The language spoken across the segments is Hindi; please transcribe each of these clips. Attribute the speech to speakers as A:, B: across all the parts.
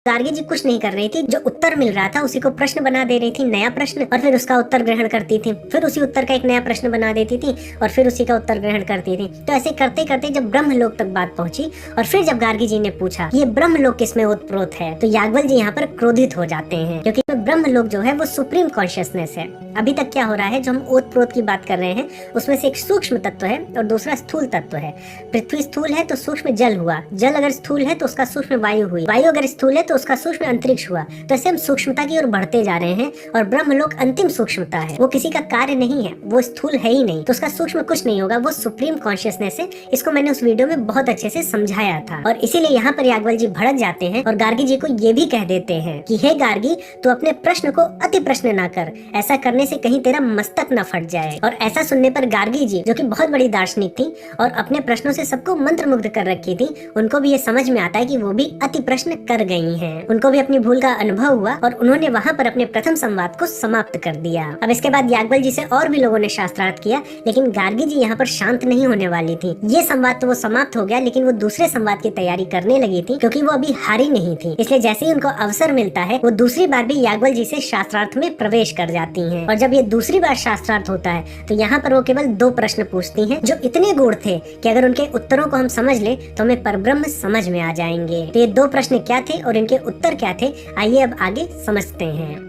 A: गार्गी जी कुछ नहीं कर रही थी, जो उत्तर मिल रहा था उसी को प्रश्न बना दे रही थी, नया प्रश्न, और फिर उसका उत्तर ग्रहण करती थी, फिर उसी उत्तर का एक नया प्रश्न बना देती थी और फिर उसी का उत्तर ग्रहण करती थी। तो ऐसे करते करते जब ब्रह्मलोक तक बात पहुंची और फिर जब गार्गी जी ने पूछा ये ब्रह्मलोक किसमें ओतप्रोत है, तो याज्ञवल्क्य जी यहाँ पर क्रोधित हो जाते हैं, क्योंकि ब्रह्मलोक जो है वो सुप्रीम कॉन्शियसनेस है। अभी तक क्या हो रहा है, जो हम ओतप्रोत की बात कर रहे हैं उसमें से एक सूक्ष्म तत्व है और दूसरा स्थूल तत्व है। पृथ्वी स्थूल है तो सूक्ष्म जल हुआ, जल अगर स्थूल है तो उसका सूक्ष्म वायु हुई, वायु अगर स्थूल है तो उसका सूक्ष्म अंतरिक्ष हुआ। तो ऐसे हम सूक्ष्मता की ओर बढ़ते जा रहे हैं और ब्रह्मलोक अंतिम सूक्ष्मता है, वो किसी का कार्य नहीं है, वो स्थूल है ही नहीं, तो उसका सूक्ष्म कुछ नहीं होगा, वो सुप्रीम कॉन्शियसनेस है। इसको मैंने उस वीडियो में बहुत अच्छे से समझाया था और इसीलिए यहाँ पर याज्ञवल्क्य जी भड़क जाते हैं और गार्गी जी को ये भी कह देते हैं कि हे गार्गी, तो अपने प्रश्न को अति प्रश्न ना कर, ऐसा करने से कहीं तेरा मस्तक न फट जाए। और ऐसा सुनने पर गार्गी जी, जो कि बहुत बड़ी दार्शनिक थी और अपने प्रश्नों से सबको मंत्रमुग्ध कर रखी थी, उनको भी ये समझ में आता है कि वो भी अति प्रश्न कर गई हैं। उनको भी अपनी भूल का अनुभव हुआ और उन्होंने वहाँ पर अपने प्रथम संवाद को समाप्त कर दिया। अब इसके बाद याज्ञवल्क्य जी से और भी लोगों ने शास्त्रार्थ किया, लेकिन गार्गी जी यहाँ पर शांत नहीं होने वाली थी। ये संवाद तो वो समाप्त हो गया, लेकिन वो दूसरे संवाद की तैयारी करने लगी थी, क्योंकि वो अभी हारी नहीं थी। इसलिए जैसे ही उनको अवसर मिलता है वो दूसरी बार भी याज्ञवल्क्य जी से शास्त्रार्थ में प्रवेश कर जाती हैं। और जब ये दूसरी बार शास्त्रार्थ होता है तो यहाँ पर वो केवल 2 प्रश्न पूछती हैं, जो इतने गूढ़ थे कि अगर उनके उत्तरों को हम समझ ले तो हमें परब्रह्म समझ में आ जाएंगे। तो ये 2 प्रश्न क्या थे और इनके उत्तर क्या थे, आइए अब आगे समझते हैं।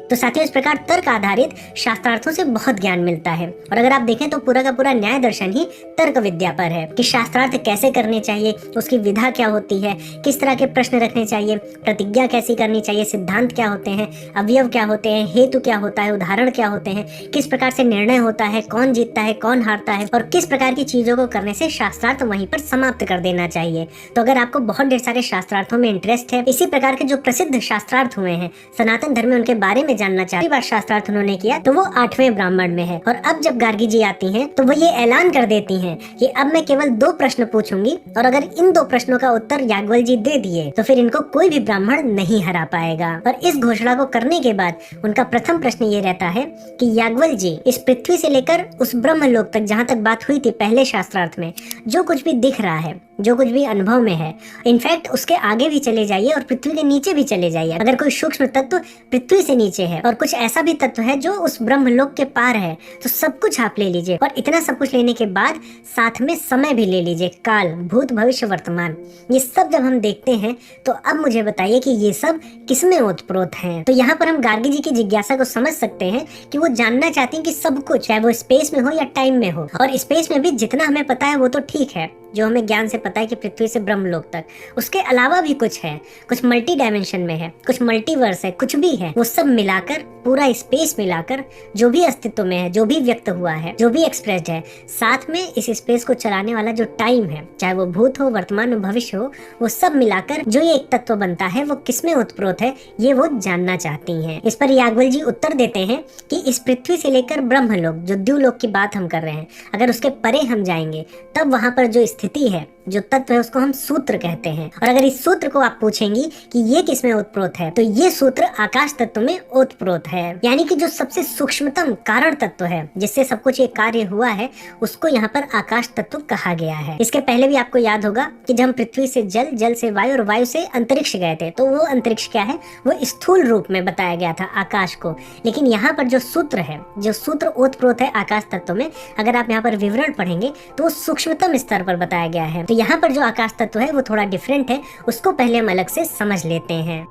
A: तो साथियों, इस प्रकार तर्क आधारित शास्त्रार्थों से बहुत ज्ञान मिलता है और अगर आप देखें तो पूरा का पूरा न्याय दर्शन ही तर्क विद्या पर है कि शास्त्रार्थ कैसे करने चाहिए, उसकी विधा क्या होती है, किस तरह के प्रश्न रखने चाहिए, प्रतिज्ञा कैसी करनी चाहिए, सिद्धांत क्या होते हैं, अवयव क्या होते हैं, हेतु क्या होता है, उदाहरण क्या होते हैं, किस प्रकार से निर्णय होता है, कौन जीतता है, कौन हारता है और किस प्रकार की चीजों को करने से शास्त्रार्थ वहीं पर समाप्त कर देना चाहिए। तो अगर आपको बहुत ढेर सारे शास्त्रार्थों में इंटरेस्ट है, इसी प्रकार के जो प्रसिद्ध शास्त्रार्थ हुए हैं सनातन धर्म में, उनके बारे में जानना चाहती बार शास्त्रार्थ उन्होंने किया तो वो 8वें ब्राह्मण में है। और अब जब गार्गी जी आती हैं तो वो ये ऐलान कर देती हैं कि अब मैं केवल 2 प्रश्न पूछूंगी और अगर इन 2 प्रश्नों का उत्तर याज्ञवल्क्य जी दे दिए तो फिर इनको कोई भी ब्राह्मण नहीं हरा पाएगा। और इस घोषणा को करने के बाद उनका प्रथम प्रश्न ये रहता है कि याज्ञवल्क्य जी, इस पृथ्वी से लेकर उस ब्रह्मलोक तक जहाँ तक बात हुई थी पहले शास्त्रार्थ में, जो कुछ भी दिख रहा है, जो कुछ भी अनुभव में है, इनफैक्ट उसके आगे भी चले जाइए और पृथ्वी के नीचे भी चले जाइए। अगर कोई सूक्ष्म तत्व पृथ्वी से नीचे है और कुछ ऐसा भी तत्व है जो उस ब्रह्मलोक के पार है, तो सब कुछ आप ले लीजिए। और इतना सब कुछ लेने के बाद साथ में समय भी ले लीजिए, काल, भूत, भविष्य, वर्तमान, ये सब जब हम देखते हैं तो अब मुझे बताइए कि ये सब किसमें ओतप्रोत हैं। तो यहाँ पर हम गार्गी जी की जिज्ञासा को समझ सकते हैं कि वो जानना चाहती हैं कि सब कुछ, चाहे वो स्पेस में हो या टाइम में हो, और स्पेस में भी जितना हमें पता है वो तो ठीक है, जो हमें ज्ञान से पता है कि पृथ्वी से ब्रह्मलोक तक, उसके अलावा भी कुछ है, कुछ मल्टी डायमेंशन में है, कुछ मल्टीवर्स है, कुछ भी है, वो सब मिलाकर, पूरा स्पेस मिलाकर, जो भी अस्तित्व में है, जो भी व्यक्त हुआ है, जो भी एक्सप्रेस्ड है, साथ में इस स्पेस को चलाने वाला जो टाइम है, चाहे वो भूत हो, वर्तमान हो, भविष्य हो, वो सब मिलाकर जो ये एक तत्व बनता है वो किसमें उत्प्रोत है, ये वो जानना चाहती हैं। इस पर याज्ञवल्क्य जी उत्तर देते हैं कि इस पृथ्वी से लेकर ब्रह्मलोक, जो द्युलोक की बात हम कर रहे हैं, अगर उसके परे हम जाएंगे तब वहां पर जो स्थिति है, जो तत्व है, उसको हम सूत्र कहते हैं। और अगर इस सूत्र को आप पूछेंगी कि ये किसमें ओतप्रोत है, तो ये सूत्र आकाश तत्व में ओतप्रोत है। यानी कि जो सबसे सूक्ष्मतम कारण तत्व है, जिससे सब कुछ ये कार्य हुआ है, उसको यहाँ पर आकाश तत्व कहा गया है। इसके पहले भी आपको याद होगा कि जब हम पृथ्वी से जल, जल से वायु और वायु से अंतरिक्ष गए थे, तो वो अंतरिक्ष क्या है, वो स्थूल रूप में बताया गया था आकाश को। लेकिन यहाँ पर जो सूत्र है, जो सूत्र ओतप्रोत है आकाश तत्व में, अगर आप यहाँ पर विवरण पढ़ेंगे तो वो सूक्ष्मतम स्तर पर बताया गया है। तो यहाँ पर जो आकाश तत्व है वो थोड़ा डिफरेंट है, उसको पहले हम अलग से समझ लेते हैं।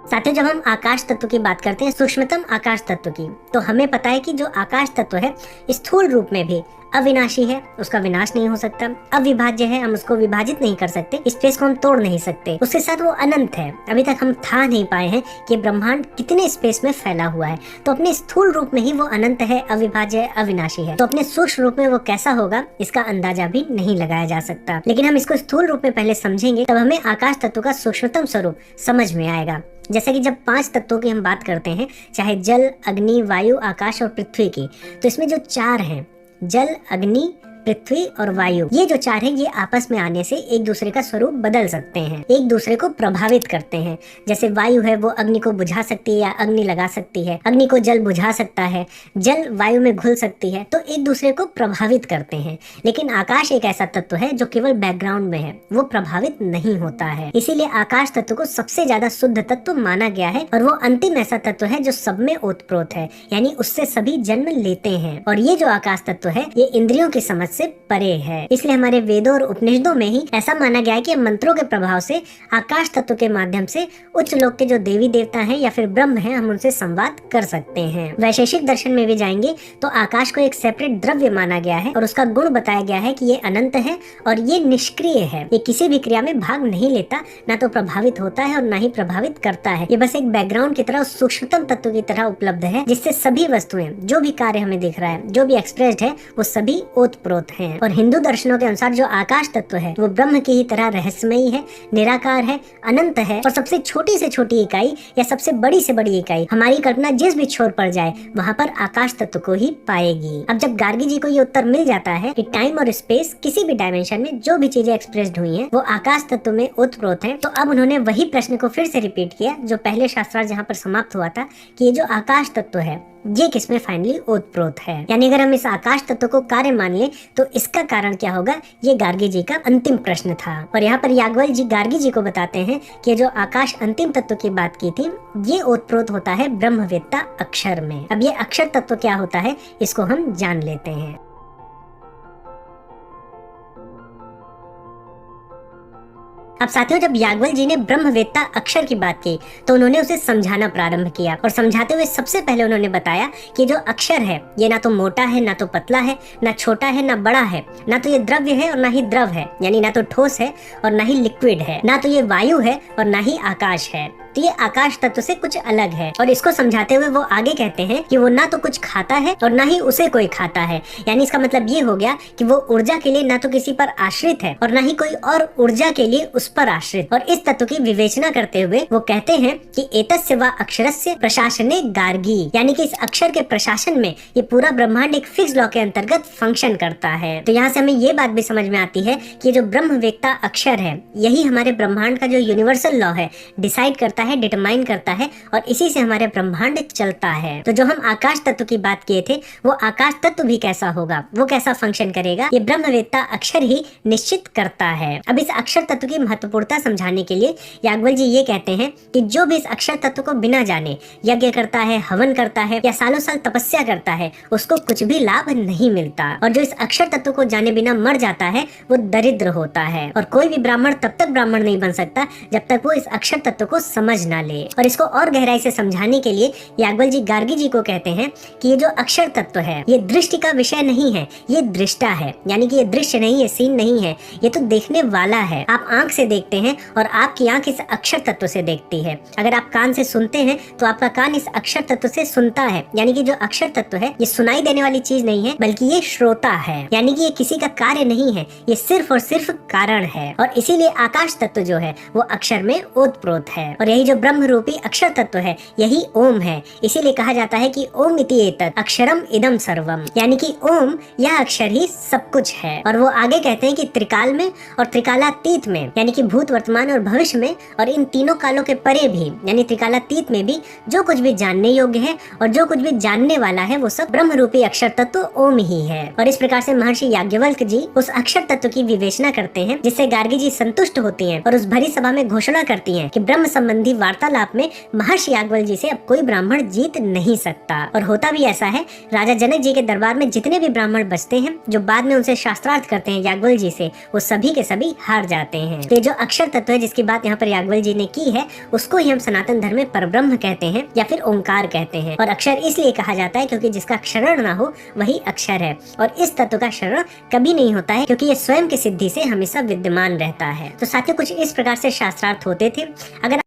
A: साथियों, जब हम आकाश तत्व की बात करते हैं, सूक्ष्मतम आकाश तत्व की, तो हमें पता है कि जो आकाश तत्व है स्थूल रूप में भी अविनाशी है, उसका विनाश नहीं हो सकता, अविभाज्य है, हम उसको विभाजित नहीं कर सकते, स्पेस को हम तोड़ नहीं सकते, उसके साथ वो अनंत है। अभी तक हम था नहीं पाए हैं कि ब्रह्मांड कितने स्पेस में फैला हुआ है, तो अपने स्थूल रूप में ही वो अनंत है, अविभाज्य है, अविनाशी है। तो अपने सूक्ष्म रूप में वो कैसा होगा इसका अंदाजा भी नहीं लगाया जा सकता, लेकिन हम इसको स्थूल रूप में पहले समझेंगे तब हमें आकाश तत्व का सूक्ष्मतम स्वरूप समझ में आएगा। जैसे कि जब 5 तत्वों की हम बात करते हैं, चाहे जल, अग्नि, वायु, आकाश और पृथ्वी की, तो इसमें जो 4 हैं, जल, अग्नि, पृथ्वी और वायु, ये जो चार है ये आपस में आने से एक दूसरे का स्वरूप बदल सकते हैं, एक दूसरे को प्रभावित करते हैं। जैसे वायु है वो अग्नि को बुझा सकती है या अग्नि लगा सकती है, अग्नि को जल बुझा सकता है, जल वायु में घुल सकती है, तो एक दूसरे को प्रभावित करते हैं। लेकिन आकाश एक ऐसा तत्व है जो केवल बैकग्राउंड में है, वो प्रभावित नहीं होता है। इसीलिए आकाश तत्व को सबसे ज्यादा शुद्ध तत्व माना गया है और वो अंतिम ऐसा तत्व है जो सब में ओतप्रोत है, यानी उससे सभी जन्म लेते हैं। और ये जो आकाश तत्व है ये इंद्रियों की समझ से परे है। इसलिए हमारे वेदों और उपनिषदों में ही ऐसा माना गया है कि मंत्रों के प्रभाव से आकाश तत्व के माध्यम से उच्च लोक के जो देवी देवता हैं या फिर ब्रह्म हैं, हम उनसे संवाद कर सकते हैं। वैशेषिक दर्शन में भी जाएंगे तो आकाश को एक सेपरेट द्रव्य माना गया है और उसका गुण बताया गया है कि ये अनंत है और ये निष्क्रिय है, ये किसी भी क्रिया में भाग नहीं लेता, ना तो प्रभावित होता है और ना ही प्रभावित करता है। ये बस एक बैकग्राउंड की तरह, सूक्ष्मतम तत्व की तरह उपलब्ध है, जिससे सभी वस्तुएं, जो भी कार्य हमें दिख रहा है, जो भी एक्सप्रेस्ड है, वो सभी ओतप्रोत हैं। और हिंदू दर्शनों के अनुसार जो आकाश तत्व है वो ब्रह्म की ही तरह रहस्यमयी है, निराकार है, अनंत है और सबसे छोटी से छोटी इकाई या सबसे बड़ी से बड़ी इकाई, हमारी कल्पना जिस भी छोर पर जाए वहाँ पर आकाश तत्व को ही पाएगी। अब जब गार्गी जी को ये उत्तर मिल जाता है कि टाइम और स्पेस किसी भी डायमेंशन में जो भी चीजें एक्सप्रेस्ड हुई हैं वो आकाश तत्व में ओतप्रोत हैं, तो अब उन्होंने वही प्रश्न को फिर से रिपीट किया जो पहले शास्त्रार्थ जहाँ पर समाप्त हुआ था कि ये जो आकाश तत्व है ये किसमें फाइनली ओतप्रोत है। यानी अगर हम इस आकाश तत्व को कार्य मान ले तो इसका कारण क्या होगा, ये गार्गी जी का अंतिम प्रश्न था। और यहाँ पर याज्ञवल्क्य जी गार्गी जी को बताते हैं कि जो आकाश अंतिम तत्व की बात की थी ये ओतप्रोत होता है ब्रह्मवेत्ता अक्षर में। अब ये अक्षर तत्व क्या होता है इसको हम जान लेते हैं। अब साथियों, जब याज्ञवल्क्य जी ने ब्रह्मवेत्ता अक्षर की बात की तो उन्होंने उसे समझाना प्रारंभ किया और समझाते हुए सबसे पहले उन्होंने बताया कि जो अक्षर है ये ना तो मोटा है, ना तो पतला है, ना छोटा है, ना बड़ा है, ना तो ये द्रव्य है और ना ही द्रव है, यानी ना तो ठोस है और ना ही लिक्विड है, ना तो ये वायु है और ना ही आकाश है। तो ये आकाश तत्व से कुछ अलग है। और इसको समझाते हुए वो आगे कहते हैं कि वो ना तो कुछ खाता है और ना ही उसे कोई खाता है, यानी इसका मतलब ये हो गया कि वो ऊर्जा के लिए ना तो किसी पर आश्रित है और ना ही कोई और ऊर्जा के लिए उस पर आश्रित। और इस तत्व की विवेचना करते हुए वो कहते हैं कि एतस्य वा अक्षरस्य प्रशासने गार्गी, यानी कि इस अक्षर के प्रशासन में ये पूरा ब्रह्मांड एक फिक्स लॉ के अंतर्गत फंक्शन करता है। तो यहाँ से हमें ये बात भी समझ में आती है कि जो ब्रह्मवेत्ता अक्षर है यही हमारे ब्रह्मांड का जो यूनिवर्सल लॉ है डिसाइड करता है, डिटरमाइन करता है और इसी से हमारे ब्रह्मांड चलता है। तो जो हम आकाश तत्व की बात किए थे वो आकाश तत्व भी कैसा होगा, वो कैसा फंक्शन करेगा, ये ब्रह्मवेत्ता अक्षर ही निश्चित करता है। अब इस अक्षर तत्व की महत्वपूर्णता समझाने के लिए याज्ञवल्क्य जी ये कहते हैं कि जो भी इस अक्षर तत्व को बिना जाने यज्ञ करता है, हवन करता है या सालों साल तपस्या करता है उसको कुछ भी लाभ नहीं मिलता। और जो इस अक्षर तत्व को जाने बिना मर जाता है वो दरिद्र होता है। और कोई भी ब्राह्मण तब तक ब्राह्मण नहीं बन सकता जब तक वो इस अक्षर तत्व को समझ ना ले। और इसको और गहराई से समझाने के लिए याज्ञवल्क्य जी गार्गी जी को कहते हैं कि ये जो अक्षर तत्व है ये दृष्टि का विषय नहीं है, ये दृष्टा है, यानी कि ये दृश्य नहीं है, सीन नहीं है, ये तो देखने वाला है। आप आंख से देखते हैं और आपकी आंख इस अक्षर तत्व से देखती है। अगर आप कान से सुनते हैं तो आपका कान इस अक्षर तत्व से सुनता है, यानी कि जो अक्षर तत्व है ये सुनाई देने वाली चीज नहीं है बल्कि ये श्रोता है, यानी कि ये किसी का कार्य नहीं है, ये सिर्फ और सिर्फ कारण है। और इसीलिए आकाश तत्व जो है वो अक्षर में ओतप्रोत है और यही जो ब्रह्म रूपी अक्षर तत्व है यही ओम है। इसीलिए कहा जाता है कि ओम इति एतत् अक्षरम इदम सर्वम, यानी कि ओम यह अक्षर ही सब कुछ है। और वो आगे कहते हैं कि त्रिकाल में और त्रिकालातीत में, यानी कि भूत, वर्तमान और भविष्य में और इन तीनों कालों के परे भी, यानी त्रिकालातीत में भी जो कुछ भी जानने योग्य है और जो कुछ भी जानने वाला है वो सब ब्रह्म रूपी अक्षर तत्व ओम ही है। और इस प्रकार से महर्षि याज्ञवल्क्य जी उस अक्षर तत्व की विवेचना करते हैं जिससे गार्गी जी संतुष्ट होती हैं और उस भरी सभा में घोषणा करती हैं कि ब्रह्म संबंधी वार्तालाप में महर्षि याज्ञवल्क्य जी से अब कोई ब्राह्मण जीत नहीं सकता। और होता भी ऐसा है, राजा जनक जी के दरबार में जितने भी ब्राह्मण बचते हैं जो बाद में उनसे शास्त्रार्थ करते हैं याज्ञवल्क्य जी से, वो सभी के सभी हार जाते हैं। तो जो अक्षर तत्व है जिसकी बात यहाँ पर याज्ञवल्क्य जी ने की है उसको ही हम सनातन धर्म में परब्रह्म कहते हैं या फिर ओंकार कहते हैं। और अक्षर इसलिए कहा जाता है क्योंकि जिसका क्षरण ना हो वही अक्षर है और इस तत्व का क्षरण कभी नहीं होता है क्योंकि ये स्वयं की सिद्धि से हमेशा विद्यमान रहता है। तो साथियों, कुछ इस प्रकार से शास्त्रार्थ होते थे। अगर